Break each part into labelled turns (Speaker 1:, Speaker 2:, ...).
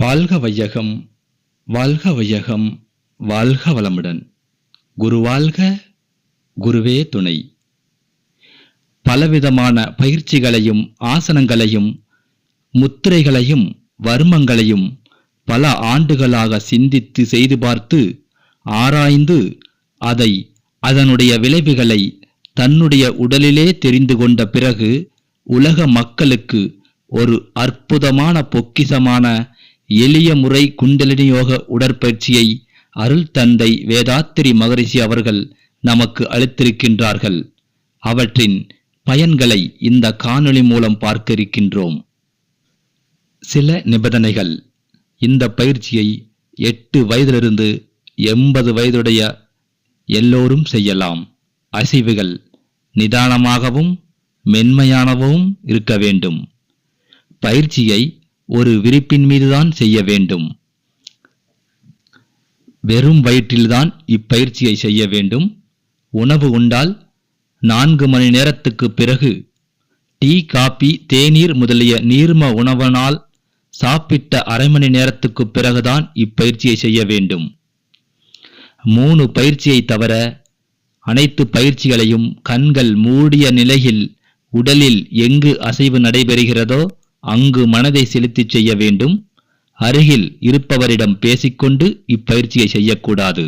Speaker 1: வாழ்க வையகம், வாழ்க வையகம், வாழ்க வளமுடன். குரு வாழ்க, குருவே துணை. பலவிதமான பயிற்சிகளையும் ஆசனங்களையும் முத்திரைகளையும் வர்மங்களையும் பல ஆண்டுகளாக சிந்தித்து செய்து பார்த்து ஆராய்ந்து அதனுடைய விளைவுகளை தன்னுடைய உடலிலே தெரிந்து கொண்ட பிறகு உலக மக்களுக்கு ஒரு அற்புதமான பொக்கிசமான எளிய முறை குண்டலினி யோக உடற்பயிற்சியை அருள் தந்தை வேதாத்திரி மகரிஷி அவர்கள் நமக்கு அளித்திருக்கின்றார்கள். அவற்றின் பயன்களை இந்த காணொளி மூலம் பார்க்க இருக்கின்றோம். சில நிபந்தனைகள். இந்த பயிற்சியை 8 வயதிலிருந்து 80 வயதுடைய எல்லோரும் செய்யலாம். அசைவுகள் நிதானமாகவும் மென்மையானவும் இருக்க வேண்டும். பயிற்சியை ஒரு விரிப்பின் மீதுதான் செய்ய வேண்டும். வெறும் வயிற்றில்தான் இப்பயிற்சியை செய்ய வேண்டும். உணவு உண்டால் 4 மணி நேரத்துக்கு பிறகு டீ, காபி, தேநீர் முதலிய நீர்ம உணவனால் சாப்பிட்ட அரை மணி நேரத்துக்கு பிறகுதான் இப்பயிற்சியை செய்ய வேண்டும். 3 பயிற்சியை தவிர அனைத்து பயிற்சிகளையும் கண்கள் மூடிய நிலையில் உடலில் எங்கு அசைவு நடைபெறுகிறதோ அங்கு மனதை செலுத்தி செய்ய வேண்டும். அருகில் இருப்பவரிடம் பேசிக்கொண்டு இப்பயிற்சியை செய்யக்கூடாது.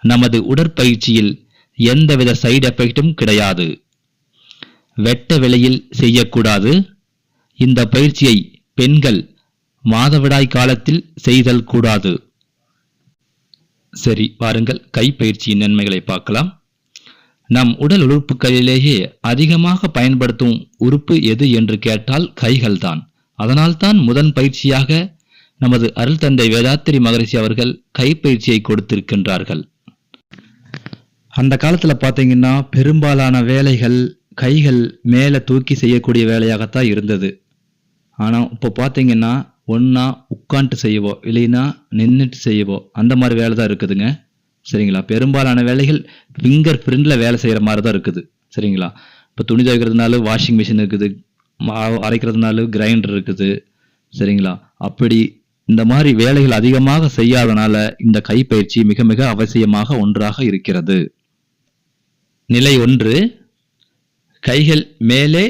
Speaker 1: நமது உடற்பயிற்சியில் எந்தவித சைடு எஃபெக்டும் கிடையாது. வெட்ட வெளியில் செய்யக்கூடாது. இந்த பயிற்சியை பெண்கள் மாதவிடாய் காலத்தில் செய்தல் கூடாது. சரி, வாருங்கள் கைப்பயிற்சியின் நன்மைகளை பார்க்கலாம். நம் உடல் உறுப்புகளிலேயே அதிகமாக பயன்படுத்தும் உறுப்பு எது என்று கேட்டால் கைகள்தான். அதனால்தான் முதன் பயிற்சியாக நமது அருள் தந்தை வேதாத்திரி மகரிஷி அவர்கள் கைப்பயிற்சியை கொடுத்திருக்கின்றார்கள். அந்த காலத்துல பாத்தீங்கன்னா பெரும்பாலான வேலைகள் கைகள் மேல தூக்கி செய்யக்கூடிய வேலையாகத்தான் இருந்தது. ஆனா இப்ப பாத்தீங்கன்னா ஒன்னா உட்காந்துட்டு செய்யவோ இல்லைன்னா நின்றுட்டு செய்யவோ அந்த மாதிரி வேலை தான் இருக்குதுங்க. சரிங்களா? பெரும்பாலான வேலைகள் ஃபிங்கர் பிரிண்ட்ல வேலை செய்யற மாதிரி தான் இருக்குது. சரிங்களா? இப்போ துணி துவைக்கிறதுனால வாஷிங் மிஷின் இருக்குது, அரைக்கிறதுனால கிரைண்டர் இருக்குது. சரிங்களா? அப்படி இந்த மாதிரி வேலைகள் அதிகமாக செய்யாதனால இந்த கைப்பயிற்சி மிக மிக அவசியமாக ஒன்றாக இருக்கிறது. நிலை 1. கைகள் மேலே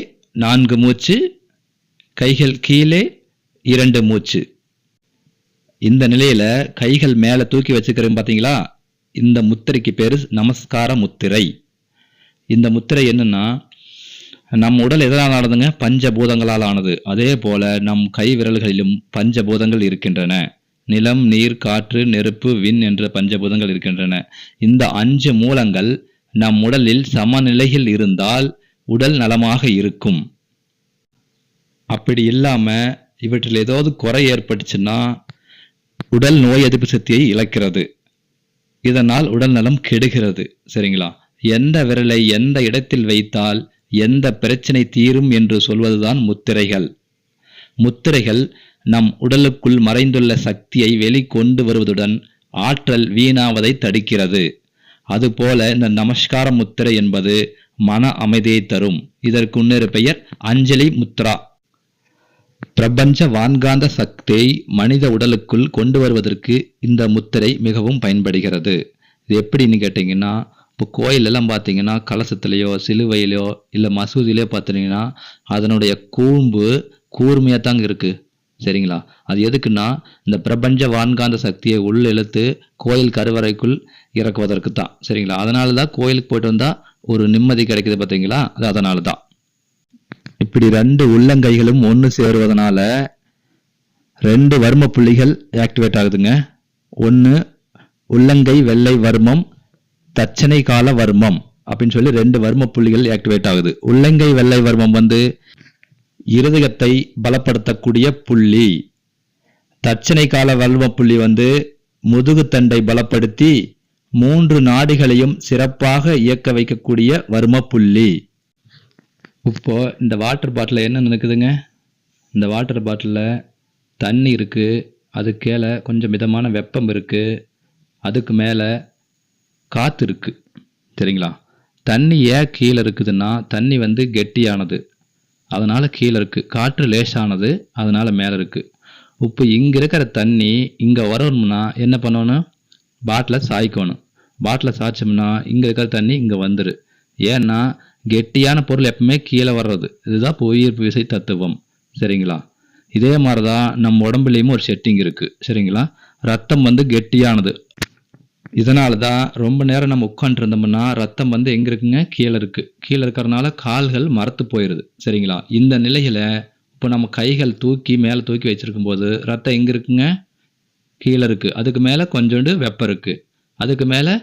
Speaker 1: 4 மூச்சு, கைகள் கீழே 2 மூச்சு. இந்த நிலையில கைகள் மேல தூக்கி வச்சுக்கிறோம் பாத்தீங்களா? இந்த முத்திரைக்கு பேரு நமஸ்கார முத்திரை. இந்த முத்திரை என்னன்னா, நம் உடல் எதனால் ஆனதுங்க? பஞ்சபூதங்களால் ஆனது. அதே போல நம் கை விரல்களிலும் பஞ்சபூதங்கள் இருக்கின்றன. நிலம், நீர், காற்று, நெருப்பு, விண் என்ற பஞ்சபூதங்கள் இருக்கின்றன. இந்த 5 மூலங்கள் நம் உடலில் சமநிலையில் இருந்தால் உடல் நலமாக இருக்கும். அப்படி இல்லாம இவற்றில் ஏதாவது குறை ஏற்பட்டுச்சுன்னா உடல் நோய் எதிர்ப்பு சக்தியை இழக்கிறது. இதனால் உடல் நலம் கெடுகிறது. சரிங்களா? எந்த விரலை எந்த இடத்தில் வைத்தால் எந்த பிரச்சனை தீரும் என்று சொல்வதுதான் முத்திரைகள். முத்திரைகள் நம் உடலுக்குள் மறைந்துள்ள சக்தியை வெளிக்கொண்டு வருவதுடன் ஆற்றல் வீணாவதை தடுக்கிறது. அதுபோல இந்த நமஸ்கார முத்திரை என்பது மன அமைதியை தரும். இதற்கு இன்னொரு பெயர் அஞ்சலி முத்ரா. பிரபஞ்ச வான்காந்த சக்தியை மனித உடலுக்குள் கொண்டு வருவதற்கு இந்த முத்திரை மிகவும் பயன்படுகிறது. இது எப்படின்னு கேட்டீங்கன்னா, இப்போ கோயிலெல்லாம் பார்த்தீங்கன்னா கலசத்திலேயோ சிலுவையிலையோ இல்லை மசூதியிலையோ பார்த்தீங்கன்னா அதனுடைய கூம்பு கூர்மையாக தாங்க இருக்கு. சரிங்களா? அது எதுக்குன்னா இந்த பிரபஞ்ச வான்காந்த சக்தியை உள்ள இழுத்து கோயில் கருவறைக்குள் இறக்குவதற்கு தான். சரிங்களா? அதனால தான் கோயிலுக்கு போயிட்டு வந்தா ஒரு நிம்மதி கிடைக்குது பார்த்தீங்களா? அது அதனால தான். இப்படி 2 உள்ளங்கைகளும் ஒன்று சேருவதனால 2 வர்ம புள்ளிகள் ஆக்டிவேட் ஆகுதுங்க. ஒன்று உள்ளங்கை வெள்ளை வர்மம், தட்சணை கால வர்மம் அப்படின்னு சொல்லி 2 வர்ம புள்ளிகள் ஆக்டிவேட் ஆகுது. உள்ளங்கை வெள்ளை வர்மம் இருதயத்தை பலப்படுத்தக்கூடிய புள்ளி. தட்சணை கால வர்ம புள்ளி முதுகுத்தண்டை பலப்படுத்தி 3 நாடிகளையும் சிறப்பாக இயக்க வைக்கக்கூடிய வர்ம புள்ளி. இப்போ இந்த வாட்டர் பாட்டில் என்ன நடக்குதுங்க? இந்த வாட்டர் பாட்டிலில் தண்ணி இருக்குது, அது கீழே கொஞ்சம் மிதமான வெப்பம் இருக்குது, அதுக்கு மேலே காற்று இருக்குது. சரிங்களா? தண்ணி ஏன் கீழே இருக்குதுன்னா தண்ணி கெட்டியானது, அதனால் கீழே இருக்குது. காற்று லேசானது, அதனால் மேலே இருக்குது. இப்போ இங்கே இருக்கிற தண்ணி இங்கே வரணும்னா என்ன பண்ணணும்? பாட்டில் சாய்க்கணும். பாட்டில் சாய்ச்சோம்னா இங்கே இருக்கிற தண்ணி இங்கே வந்துடும். ஏன்னா கெட்டியான பொருள் எப்பவுமே கீழே வர்றது. இதுதான் புவியீர்ப்பு விசை தத்துவம். சரிங்களா? இதே மாதிரி தான் நம்ம உடம்புலையும் ஒரு செட்டிங் இருக்குது. சரிங்களா? ரத்தம் வந்து கெட்டியானது. இதனால தான் ரொம்ப நேரம் நம்ம உட்காந்துருந்தோம்னா ரத்தம் வந்து எங்கே இருக்குங்க? கீழே இருக்குது. கீழே இருக்கிறனால கால்கள் மரத்து போயிடுது. சரிங்களா? இந்த நிலையில் இப்போ நம்ம கைகள் தூக்கி மேலே தூக்கி வச்சுருக்கும் போது ரத்தம் எங்கே இருக்குங்க? கீழே இருக்குது. அதுக்கு மேலே கொஞ்சோண்டு வெப்பம் இருக்குது. அதுக்கு மேலே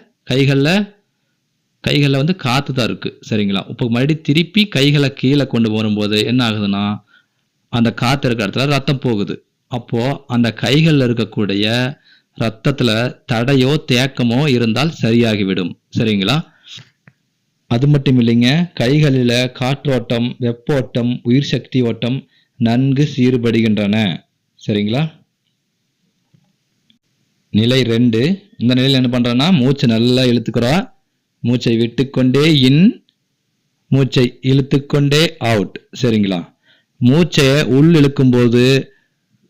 Speaker 1: கைகளில் வந்து காற்று தான் இருக்குது. சரிங்களா? இப்போ மறுபடியும் திருப்பி கைகளை கீழே கொண்டு வரும்போது என்ன ஆகுதுன்னா அந்த காற்று இருக்கிற இடத்துல ரத்தம் போகுது. அப்போது அந்த கைகளில் இருக்கக்கூடிய ரத்தத்தில் தடையோ தேக்கமோ இருந்தால் சரியாகிவிடும். சரிங்களா? அது மட்டும் இல்லைங்க, கைகளில் காற்றோட்டம், வெப்போட்டம், உயிர் சக்தி ஓட்டம் நன்கு சீர்படுகின்றன. சரிங்களா? நிலை 2. இந்த நிலையில் என்ன பண்ணுறோன்னா மூச்சை நல்லா இழுத்துக்கிறோம். மூச்சை விட்டுக்கொண்டே இன், மூச்சை இழுத்துக்கொண்டே அவுட். சரிங்களா? மூச்சை உள் இழுக்கும்போது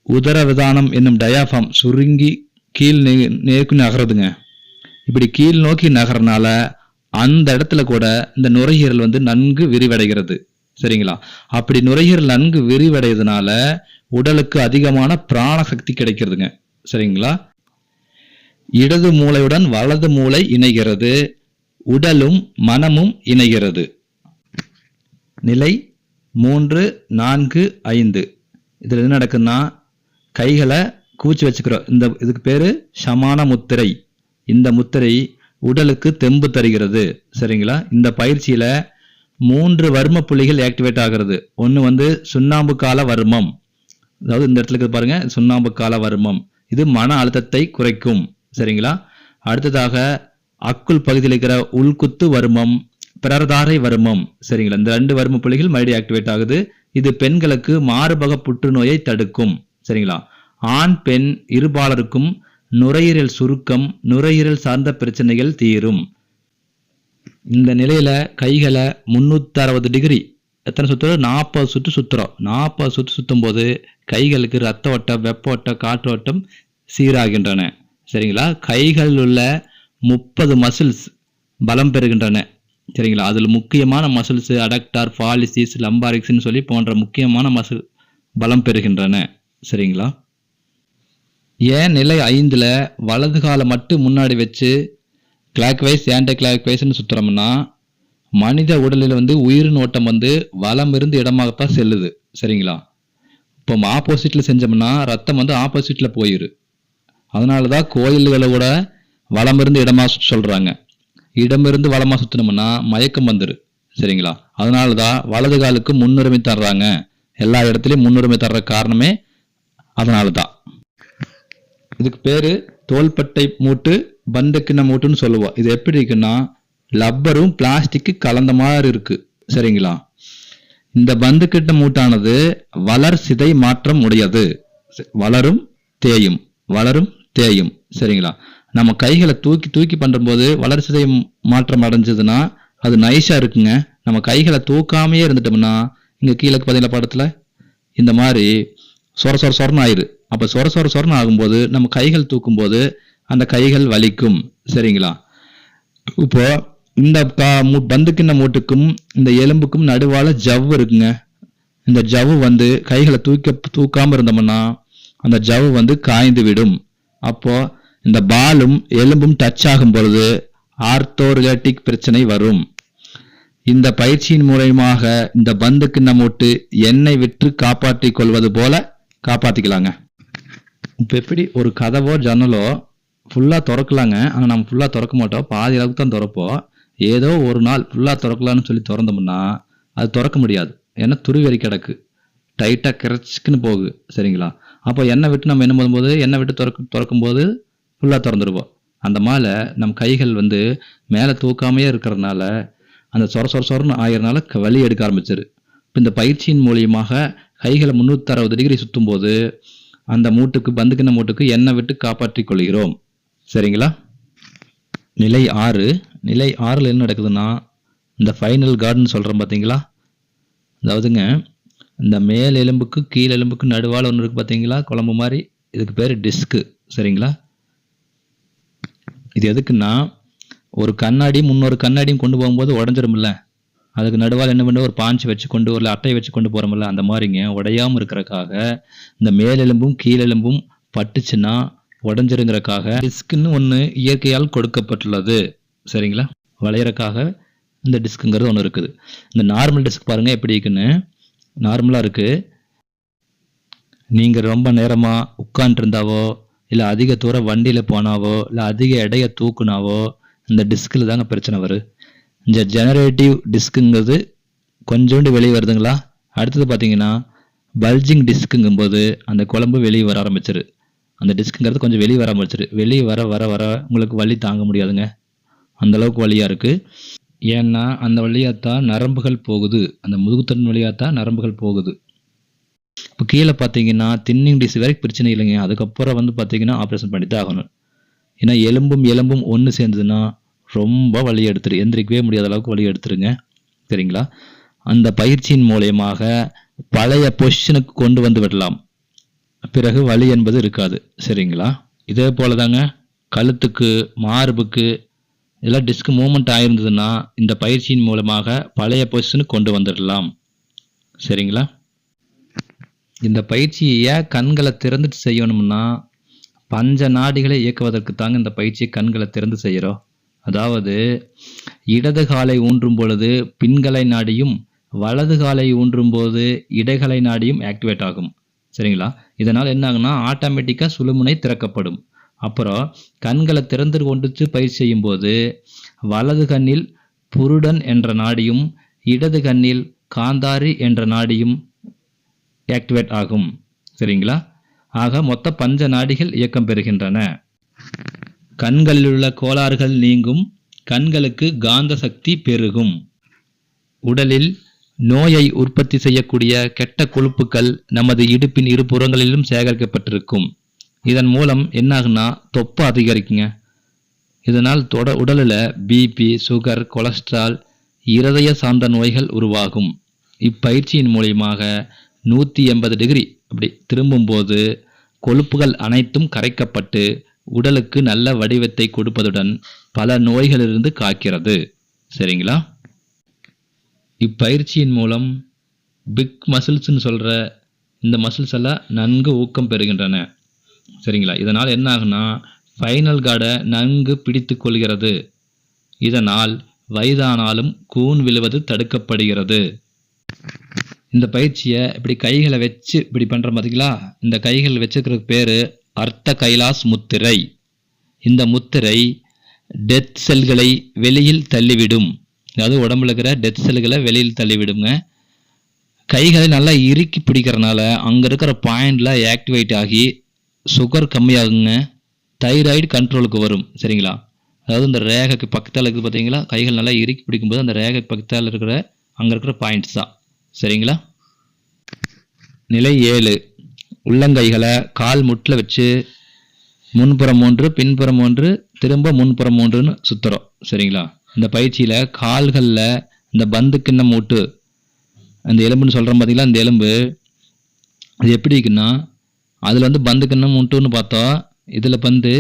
Speaker 1: உதரவிதானம் என்னும் டயாஃபார்ம் சுருங்கி கீழ் நேருக்கு நகருதுங்க. இப்படி கீழ் நோக்கி நகர்றனால அந்த இடத்துல கூட இந்த நுரையீரல் வந்து நன்கு விரிவடைகிறது. சரிங்களா? அப்படி நுரையீரல் நன்கு விரிவடைவதனால உடலுக்கு அதிகமான பிராண சக்தி கிடைக்கிறதுங்க. சரிங்களா? இடது மூளையுடன் வலது மூளை இணைகிறது. உடலும் மனமும் இணைகிறது. நிலை 3, 4, 5. இதில் என்ன நடக்குதுன்னா கைகளை கூச்சி வச்சுக்கிறோம். இதுக்கு பேரு சமான முத்திரை. இந்த முத்திரை உடலுக்கு தெம்பு தருகிறது. சரிங்களா? இந்த பயிற்சியில 3 வர்ம புள்ளிகள் ஆக்டிவேட் ஆகிறது. ஒன்று வந்து சுண்ணாம்பு கால வர்மம். அதாவது இந்த இடத்துல இருக்கு பாருங்க, சுண்ணாம்பு கால வர்மம். இது மன அழுத்தத்தை குறைக்கும். சரிங்களா? அடுத்ததாக அக்குள் பகுதியில் இருக்கிற உள்குத்து வர்மம், பிரதாரை வர்மம். சரிங்களா? இந்த 2 வர்ம புள்ளிகள் மறுபடியும் ஆக்டிவேட் ஆகுது. இது பெண்களுக்கு மார்பக புற்றுநோயை தடுக்கும். சரிங்களா? ஆண் பெண் இருபாலருக்கும் நுரையீரல் சுருக்கம், நுரையீரல் சார்ந்த பிரச்சனைகள் தீரும். இந்த நிலையில கைகளை 360 டிகிரி எத்தனை சுத்துறோம்? 40 சுற்று சுத்துறோம். 40 சுற்று சுத்தும் போது கைகளுக்கு ரத்த ஓட்டம், வெப்ப ஓட்டம், காற்றோட்டம் சீராகின்றன. சரிங்களா? கைகளில் உள்ள 30 மசில்ஸ் பலம் பெறுகின்றன. சரிங்களா? அதில் முக்கியமான மசில்ஸ் அடக்டார், ஃபாலிசிஸ், லம்பாரிக்ஸ்ன்னு சொல்லி போன்ற முக்கியமான மசில் பலம் பெறுகின்றன. சரிங்களா? ஏன் நிலை 5ல் வலது காலை மட்டும் முன்னாடி வச்சு கிளாக் வைஸ் ஆன்டி கிளாக் வைஸ்ன்னு சுத்துறோம்னா மனித உடலில் வந்து உயிரின் ஓட்டம் வந்து வலம் இருந்து இடமாகத்தான் செல்லுது. சரிங்களா? இப்போ ஆப்போசிட்ல செஞ்சோம்னா ரத்தம் வந்து ஆப்போசிட்ல போயிரு. அதனால தான் கோயில்களை கூட வலம் இருந்து இடமா சொல்றாங்க. இடமிருந்து வலமா சுத்தினோம்னா மயக்கம் வந்துரு. சரிங்களா? அதனால தான் வலது காலுக்கு முன்னுரிமை தர்றாங்க. எல்லா இடத்துலையும் முன்னுரிமை தர்ற காரணமே அதனால தான். இதுக்கு பேரு தோள்பட்டை மூட்டு, பந்துக்கிண்ண மூட்டுன்னு சொல்லுவோம். இது எப்படி இருக்குன்னா லப்பரும் பிளாஸ்டிக்கு கலந்த மாதிரி இருக்கு. சரிங்களா? இந்த பந்துக்கிண்ண மூட்டானது வளர் சிதை மாற்றம் உடையது. வளரும் தேயும், வளரும் தேயும். சரிங்களா? நம்ம கைகளை தூக்கி தூக்கி பண்ணும்போது வளர்சிதை மாற்றம் அடைஞ்சதுன்னா அது நைஸா இருக்குங்க. நம்ம கைகளை தூக்காமையே இருந்துட்டோம்னா இங்க கீழே பதில படத்துல இந்த மாதிரி சொரன்னு ஆயிரு. அப்ப சொரன்னு ஆகும்போது நம்ம கைகள் தூக்கும் போது அந்த கைகள் வலிக்கும். சரிங்களா? இப்போ இந்த பந்துக்கிண்ண மூட்டுக்கும் இந்த எலும்புக்கும் நடுவால ஜவ்வு இருக்குங்க. இந்த ஜவ்வு வந்து கைகளை தூக்காம இருந்தோம்னா அந்த ஜவ்வு வந்து காய்ந்து விடும். அப்போ இந்த பாலும் எலும்பும் டச் ஆகும் பொழுது ஆர்த்தோரிலேட்டிக் பிரச்சனை வரும். இந்த பயிற்சியின் மூலமாக இந்த பந்துக்கிண்ண மூட்டு எண்ணெய் விற்று காப்பாற்றிக் கொள்வது போல காப்பாத்திக்கலாங்க. இப்போ எப்படி ஒரு கதவோ ஜன்னலோ ஃபுல்லாக திறக்கலாங்க. ஆனால் நம்ம ஃபுல்லாக திறக்க மாட்டோம், பாதி அளவுக்கு தான் திறப்போம். ஏதோ ஒரு நாள் ஃபுல்லாக திறக்கலான்னு சொல்லி திறந்தோம்னா அது திறக்க முடியாது. ஏன்னா துருவெறி கிடக்கு, டைட்டாக கிடச்சிக்குன்னு போகுது. சரிங்களா? அப்போ எண்ணெய் விட்டு நம்ம என்ன பண்ணும்போது எண்ணெய் விட்டு திறக்கும் போது ஃபுல்லாக திறந்துருவோம். அந்த மாதிரி நம்ம கைகள் வந்து மேலே தூக்காமையே இருக்கிறதுனால அந்த சொரன்னு ஆகிறதுனால வலி எடுக்க ஆரம்பிச்சிரு. இப்போ இந்த பயிற்சியின் மூலியமாக கைகளை 360 டிகிரி சுற்றும் போது அந்த மூட்டுக்கு பந்துக்கிண்ண மூட்டுக்கு எண்ணெய் விட்டு காப்பாற்றி கொள்கிறோம். சரிங்களா? நிலை 6. நிலை 6ல் என்ன நடக்குதுன்னா இந்த ஃபைனல் கார்டுன்னு சொல்கிறோம் பார்த்தீங்களா? அதாவதுங்க இந்த மேல் எலும்புக்கு கீழ் எலும்புக்கு நடுவால் ஒன்று இருக்குது பார்த்தீங்களா, குழம்பு மாதிரி, இதுக்கு பேர் டிஸ்க்கு. சரிங்களா? இது எதுக்குன்னா, ஒரு கண்ணாடியும் இன்னொரு கண்ணாடியும் கொண்டு போகும்போது உடஞ்சிருமில்ல, அதுக்கு நடுவால் என்ன பண்ண ஒரு பாஞ்சு வச்சு கொண்டு ஒரு அட்டையை வச்சு கொண்டு போகிறோமில்ல, அந்த மாதிரிங்க உடையாமல் இருக்கிறக்காக இந்த மேலெலும்பும் கீழெலும்பும் பட்டுச்சுன்னா உடஞ்சிருங்கிறக்காக டிஸ்க்குன்னு ஒன்று இயற்கையால் கொடுக்கப்பட்டுள்ளது. சரிங்களா? வளையறக்காக இந்த டிஸ்க்குங்கிறது ஒன்று இருக்குது. இந்த நார்மல் டிஸ்க் பாருங்கள் எப்படி இருக்குன்னு. நார்மலாக இருக்குது. நீங்கள் ரொம்ப நேரமாக உட்காண்ட்ருந்தாவோ இல்லை அதிக தூரம் வண்டியில் போனாவோ இல்லை அதிக எடையை தூக்குனாவோ இந்த டிஸ்கில் தாங்க பிரச்சனை வரும். இந்த ஜெனரேட்டிவ் டிஸ்க்குங்கிறது கொஞ்சோண்டு வெளியே வருதுங்களா. அடுத்தது பார்த்தீங்கன்னா பல்ஜிங் டிஸ்க்குங்கும்போது அந்த குழம்பு வெளியே வர ஆரம்பிச்சிரு. அந்த டிஸ்க்குங்கிறது கொஞ்சம் வெளியே வர ஆரம்பிச்சிரு. வெளியே வர வர வர உங்களுக்கு வலி தாங்க முடியாதுங்க, அந்தளவுக்கு வலியாக இருக்குது. ஏன்னா அந்த வழியாகத்தான் நரம்புகள் போகுது, அந்த முதுகுத்தன் வழியாகத்தான் நரம்புகள் போகுது. இப்போ கீழே பார்த்தீங்கன்னா தின்னிங் டிஸ் வரைக்கும் பிரச்சனை இல்லைங்க, அதுக்கப்புறம் வந்து பார்த்தீங்கன்னா ஆப்ரேஷன் பண்ணி தான் ஆகணும். ஏன்னா எலும்பும் ஒன்று சேர்ந்ததுன்னா ரொம்ப வலி எடுத்துரு, எந்திரிக்கவே முடியாத அளவுக்கு வலி எடுத்துருங்க. சரிங்களா? அந்த பயிற்சியின் மூலயமாக பழைய பொசிஷனுக்கு கொண்டு வந்து விடலாம், பிறகு வலி என்பது இருக்காது. சரிங்களா? இதே போல தாங்க கழுத்துக்கு மார்புக்கு இதெல்லாம் டிஸ்க் மூவ்மெண்ட் ஆயிருந்ததுன்னா இந்த பயிற்சியின் மூலமாக பழைய பொசிஷனுக்கு கொண்டு வந்துடலாம். சரிங்களா? இந்த பயிற்சியை ஏன் கண்களை திறந்துட்டு செய்யணும்னா, பஞ்ச நாடிகளை இயக்குவதற்கு தாங்க இந்த பயிற்சியை கண்களை திறந்து செய்கிறோம். அதாவது இடது காலை ஊன்றும் பொழுது பின்கலை நாடியும் வலது காலை ஊன்றும் போது இடைகலை நாடியும் ஆக்டிவேட் ஆகும். சரிங்களா? இதனால் என்ன ஆகுனா ஆட்டோமேட்டிக்காக சுழுமுனை திறக்கப்படும். அப்புறம் கண்களை திறந்து கொண்டு பயிற்சி செய்யும் போது வலது கண்ணில் புருடன் என்ற நாடியும் இடது கண்ணில் காந்தாரி என்ற நாடியும் ஆக்டிவேட் ஆகும். சரிங்களா? ஆக மொத்த பஞ்ச நாடிகள் இயக்கம் பெறுகின்றன. கண்களில் உள்ள கோளாறுகள் நீங்கும், கண்களுக்கு காந்த சக்தி பெருகும். உடலில் நோயை உற்பத்தி செய்யக்கூடிய கெட்ட கொழுப்புக்கள் நமது இடுப்பின் இரு புறங்களிலும் சேகரிக்கப்பட்டிருக்கும். இதன் மூலம் என்னாகுன்னா தொப்பை அதிகரிக்குங்க. இதனால் உடலில் பிபி, சுகர், கொலஸ்ட்ரால், இருதய சார்ந்த நோய்கள் உருவாகும். இப்பயிற்சியின் மூலியமாக 180 டிகிரி அப்படி திரும்பும்போது கொழுப்புகள் அனைத்தும் கரைக்கப்பட்டு உடலுக்கு நல்ல வடிவத்தை கொடுப்பதுடன் பல நோய்களிலிருந்து காக்கிறது. சரிங்களா? இப்பயிற்சியின் மூலம் பிக் மசில்ஸ்ன்னு சொல்கிற இந்த மசில்ஸ் எல்லாம் நன்கு ஊக்கம் பெறுகின்றன. சரிங்களா? இதனால் என்ன ஆகுனா ஃபைனல் கார்டை நன்கு பிடித்து கொள்கிறது. இதனால் வயதானாலும் கூன் விழுவது தடுக்கப்படுகிறது. இந்த பயிற்சியை இப்படி கைகளை வச்சு இப்படி பண்ணுற பார்த்தீங்களா, இந்த கைகள் வச்சுக்கிறதுக்கு பேர் அர்த்த கைலாஸ் முத்திரை. இந்த முத்திரை டெத் செல்களை வெளியில் தள்ளிவிடும். அதாவது உடம்புல இருக்கிற டெத் செல்களை வெளியில் தள்ளிவிடுங்க. கைகளை நல்லா இறுக்கி பிடிக்கிறனால அங்கே இருக்கிற பாயிண்டில் ஆக்டிவேட் ஆகி சுகர் கம்மியாகுங்க, தைராய்டு கண்ட்ரோலுக்கு வரும். சரிங்களா? அதாவது இந்த ரேகைக்கு பக்கத்தால் இருக்குது பார்த்தீங்களா, கைகள் நல்லா இறுக்கி பிடிக்கும்போது அந்த ரேகைக்கு பக்கத்தால் இருக்கிற அங்கே இருக்கிற பாயிண்ட்ஸ் தான். சரிங்களா? நிலை 7. உள்ளங்கைகளை கால் முட்டில் வச்சு முன்புறம் 3 பின்புறம் 3 திரும்ப முன்புறம் 3ன்னு சுற்றுறோம். சரிங்களா? இந்த பயிற்சியில் கால்களில் இந்த பந்து கிண்ணம் மூட்டு அந்த எலும்புன்னு சொல்கிறோம் பார்த்தீங்களா, இந்த எலும்பு அது எப்படி இருக்குன்னா அதில் வந்து பந்து கிண்ணம் மூட்டுன்னு பார்த்தோம். இதில் பந்து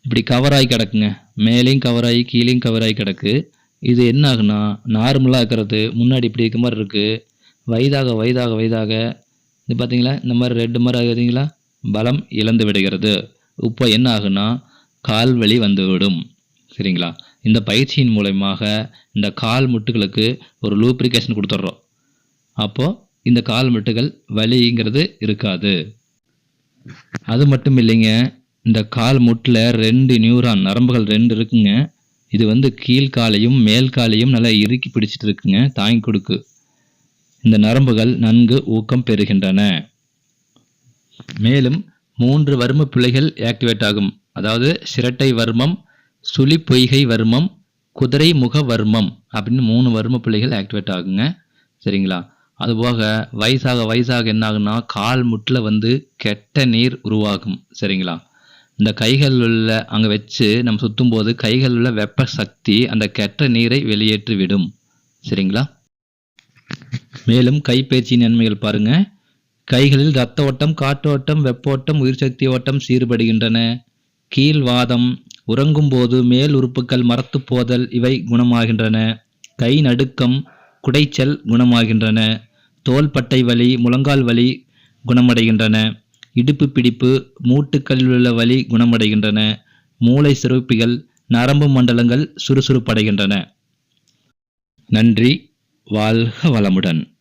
Speaker 1: இப்படி கவராகி கிடக்குங்க, மேலேயும் கவராகி கீழேயும் கவராகி கிடக்கு. இது என்ன ஆகுனா நார்மலாக இருக்கிறது முன்னாடி இப்படி இருக்க மாதிரி இருக்குது. வயதாக வயதாக வயதாக இது பார்த்தீங்களா இந்த மாதிரி ரெட்டு மாதிரி ஆகுதுங்களா, பலம் இழந்து விடுகிறது. இப்போ என்ன ஆகுனா கால் வலி வந்துவிடும். சரிங்களா? இந்த பயிற்சியின் மூலமாக இந்த கால் முட்டுகளுக்கு ஒரு லூப்ரிகேஷன் கொடுத்துட்றோம். அப்போது இந்த கால் முட்டுகள் வலிங்கிறது இருக்காது. அது மட்டும் இல்லைங்க, இந்த கால் முட்டில் 2 நியூரான் நரம்புகள் 2 இருக்குங்க. இது வந்து கீழ்காலையும் மேல்காலையும் நல்லா இறுக்கி பிடிச்சிட்டு இருக்குங்க, தாங்கி கொடுக்கு. இந்த நரம்புகள் நன்கு ஊக்கம் பெறுகின்றன. மேலும் 3 வர்ம பிழைகள் ஆக்டிவேட் ஆகும். அதாவது சிரட்டை வர்மம், சுழி பொய்கை வர்மம், குதிரை முக வர்மம் அப்படின்னு 3 வர்ம பிழைகள் ஆக்டிவேட் ஆகுங்க. சரிங்களா? அதுபோக வயசாக வயசாக என்ன ஆகுனா கால் முட்டில் வந்து கெட்ட நீர் உருவாகும். சரிங்களா? இந்த கைகள் உள்ள அங்கே வச்சு நம்ம சுற்றும் போது கைகள் உள்ள வெப்ப சக்தி அந்த கெட்ட நீரை வெளியேற்றி விடும். சரிங்களா? மேலும் கைப்பயிற்சியின் நன்மைகள் பாருங்க. கைகளில் இரத்த ஓட்டம், காற்றோட்டம், வெப்போட்டம், உயிர்சக்தி ஓட்டம் சீர்படுகின்றன. கீழ்வாதம், உறங்கும் போது மேல் உறுப்புகள் மரத்து போதல் இவை குணமாகின்றன. கை நடுக்கம், குடைச்சல் குணமாகின்றன. தோள்பட்டை வலி, முழங்கால் வலி குணமடைகின்றன. இடுப்பு பிடிப்பு, மூட்டுக்களில் உள்ள வலி குணமடைகின்றன. மூளை சுரப்பிகள், நரம்பு மண்டலங்கள் சுறுசுறுப்படைகின்றன. நன்றி. வாழ்க வளமுடன்.